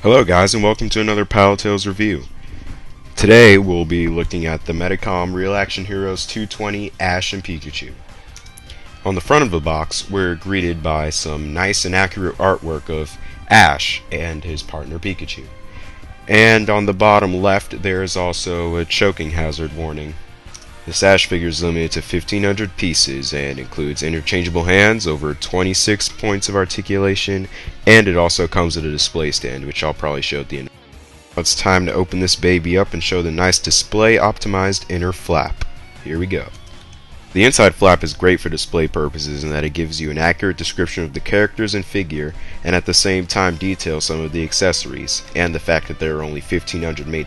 Hello guys and welcome to another PilotTails review. Today we'll be looking at the Medicom Real Action Heroes 220 Ash and Pikachu. On the front of the box we're greeted by some nice and accurate artwork of Ash and his partner Pikachu. And on the bottom left there is also a choking hazard warning. This Ash figure is limited to 1,500 pieces and includes interchangeable hands, over 26 points of articulation, and it also comes with a display stand, which I'll probably show at the end. Now it's time to open this baby up and show the nice display optimized inner flap. Here we go. The inside flap is great for display purposes in that it gives you an accurate description of the characters and figure, and at the same time details some of the accessories, and the fact that there are only 1,500 made.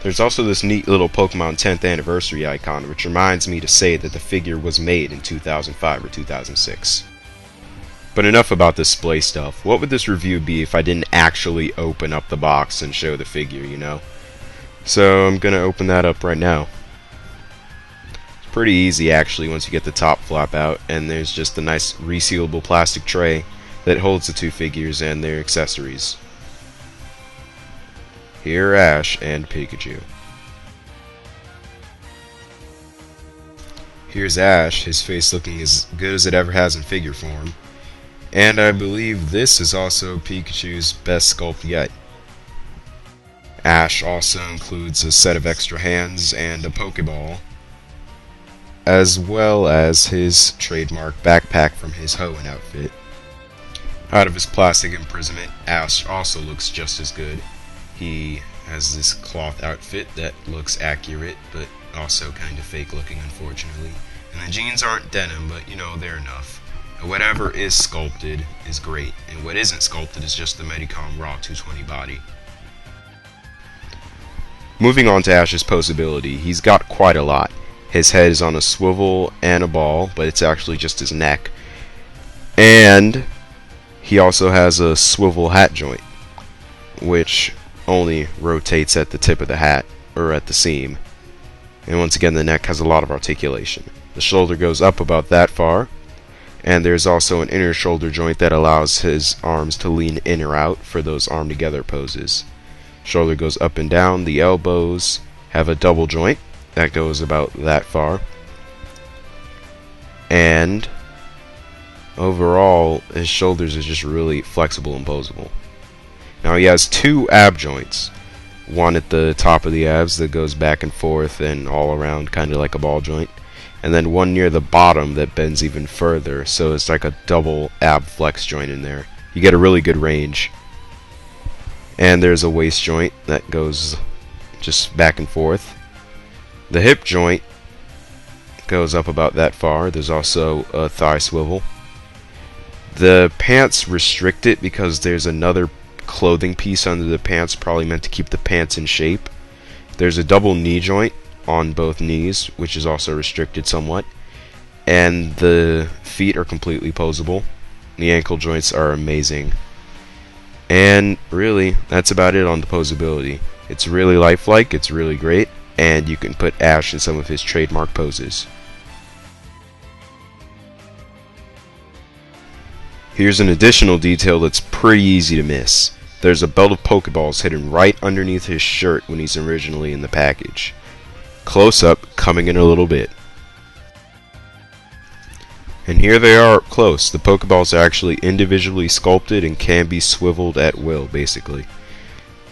There's also this neat little Pokemon 10th anniversary icon, which reminds me to say that the figure was made in 2005 or 2006. But enough about display stuff. What would this review be if I didn't actually open up the box and show the figure, you know? So I'm gonna open that up right now. It's pretty easy actually once you get the top flap out, and there's just a nice resealable plastic tray that holds the two figures and their accessories. Here are Ash and Pikachu. Here's Ash, his face looking as good as it ever has in figure form. And I believe this is also Pikachu's best sculpt yet. Ash also includes a set of extra hands and a Pokeball, as well as his trademark backpack from his Hoenn outfit. Out of his plastic imprisonment, Ash also looks just as good. He has this cloth outfit that looks accurate, but also kind of fake looking, unfortunately. And the jeans aren't denim, but you know, they're enough. And whatever is sculpted is great, and what isn't sculpted is just the Medicom RAH 220 body. Moving on to Ash's posability, he's got quite a lot. His head is on a swivel and a ball, but it's actually just his neck. And he also has a swivel hat joint, which only rotates at the tip of the hat, or at the seam. And once again, the neck has a lot of articulation. The shoulder goes up about that far, and there's also an inner shoulder joint that allows his arms to lean in or out for those arm together poses. Shoulder goes up and down. The elbows have a double joint that goes about that far. And overall, his shoulders is just really flexible and posable. Now he has two ab joints, one at the top of the abs that goes back and forth and all around kind of like a ball joint, and then one near the bottom that bends even further, so it's like a double ab flex joint in there. You get a really good range. And there's a waist joint that goes just back and forth. The hip joint goes up about that far. There's also a thigh swivel. The pants restrict it because there's another clothing piece under the pants, probably meant to keep the pants in shape. There's a double knee joint on both knees, which is also restricted somewhat, and the feet are completely posable. The ankle joints are amazing, and really that's about it on the posability. It's really lifelike, it's really great, and you can put Ash in some of his trademark poses. Here's an additional detail that's pretty easy to miss. There's a belt of Pokeballs hidden right underneath his shirt when he's originally in the package. Close up, coming in a little bit. And here they are up close. The Pokeballs are actually individually sculpted and can be swiveled at will, basically.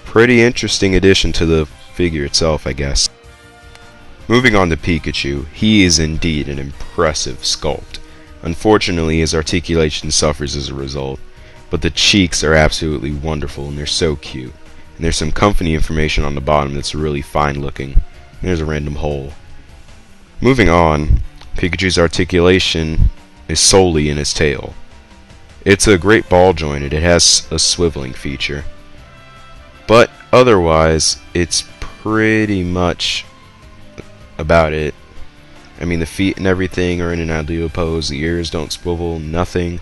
Pretty interesting addition to the figure itself, I guess. Moving on to Pikachu, he is indeed an impressive sculpt. Unfortunately, his articulation suffers as a result, but the cheeks are absolutely wonderful and they're so cute. And there's some company information on the bottom that's really fine looking. There's a random hole. Moving on, Pikachu's articulation is solely in his tail. It's a great ball joint and it has a swiveling feature. But otherwise, it's pretty much about it. I mean, the feet and everything are in an ideal pose, the ears don't swivel, nothing.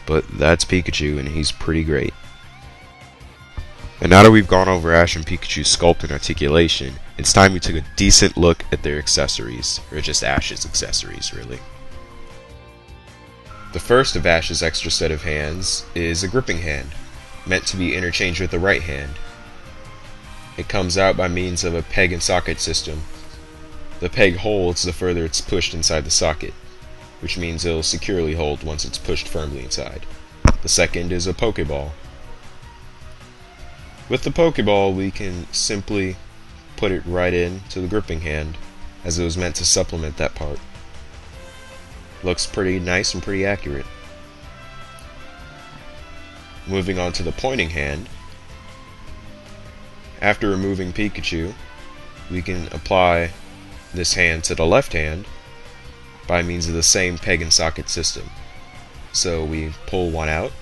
But that's Pikachu, and he's pretty great. And now that we've gone over Ash and Pikachu's sculpt and articulation, it's time we took a decent look at their accessories, or just Ash's accessories, really. The first of Ash's extra set of hands is a gripping hand. meant to be interchanged with the right hand. It comes out by means of a peg and socket system. The peg holds the further it's pushed inside the socket, which means it'll securely hold once it's pushed firmly inside. The second is a Pokeball. With the Pokeball, we can simply put it right into the gripping hand, as it was meant to supplement that part. Looks pretty nice and pretty accurate. Moving on to the pointing hand. After removing Pikachu, we can apply this hand to the left hand by means of the same peg and socket system. So we pull one out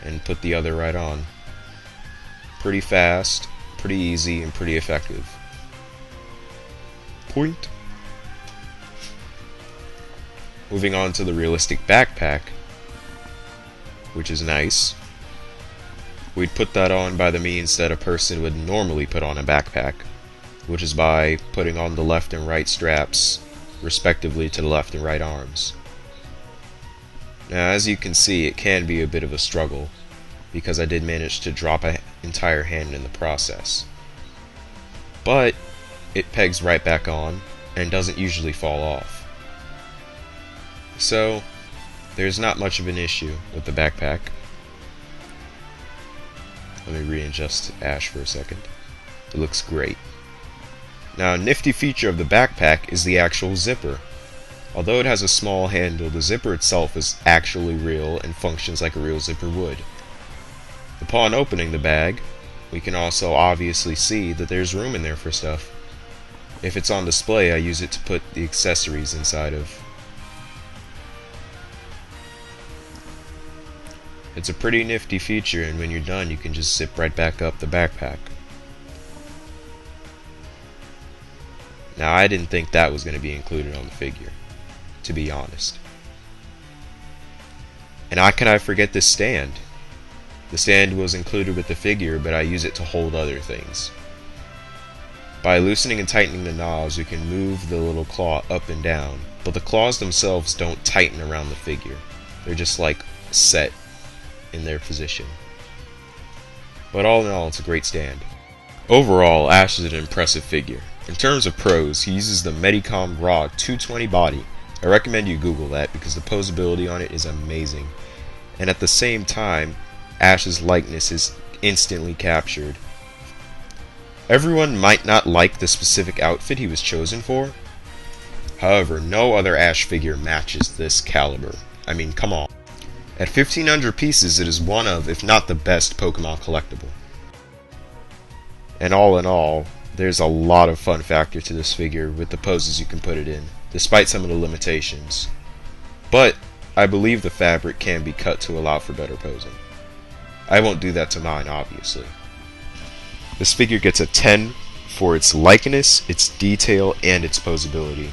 and put the other right on. Pretty fast, pretty easy, and pretty effective. Point. Moving on to the realistic backpack, which is nice. We'd put that on by the means that a person would normally put on a backpack, which is by putting on the left and right straps, respectively, to the left and right arms. Now, as you can see, it can be a bit of a struggle, because I did manage to drop an entire hand in the process. But it pegs right back on, and doesn't usually fall off. So, there's not much of an issue with the backpack. Let me readjust Ash for a second. It looks great. Now, a nifty feature of the backpack is the actual zipper. Although it has a small handle, the zipper itself is actually real and functions like a real zipper would. Upon opening the bag, we can also obviously see that there's room in there for stuff. If it's on display, I use it to put the accessories inside of. It's a pretty nifty feature, and when you're done, you can just zip right back up the backpack. Now, I didn't think that was going to be included on the figure, to be honest. And how can I forget this stand? The stand was included with the figure, but I use it to hold other things. By loosening and tightening the knobs, we can move the little claw up and down, but the claws themselves don't tighten around the figure. They're just like set in their position. But all in all, it's a great stand. Overall, Ash is an impressive figure. In terms of pros, he uses the Medicom RAH 220 body. I recommend you Google that because the posability on it is amazing. And at the same time, Ash's likeness is instantly captured. Everyone might not like the specific outfit he was chosen for. However, no other Ash figure matches this caliber. I mean, come on. At 1,500 pieces, it is one of, if not the best, Pokemon collectible. And all in all, there's a lot of fun factor to this figure with the poses you can put it in, despite some of the limitations. But I believe the fabric can be cut to allow for better posing. I won't do that to mine, obviously. This figure gets a 10 for its likeness, its detail, and its posability.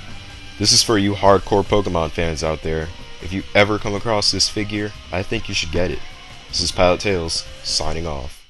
This is for you hardcore Pokemon fans out there. If you ever come across this figure, I think you should get it. This is PilotTails, signing off.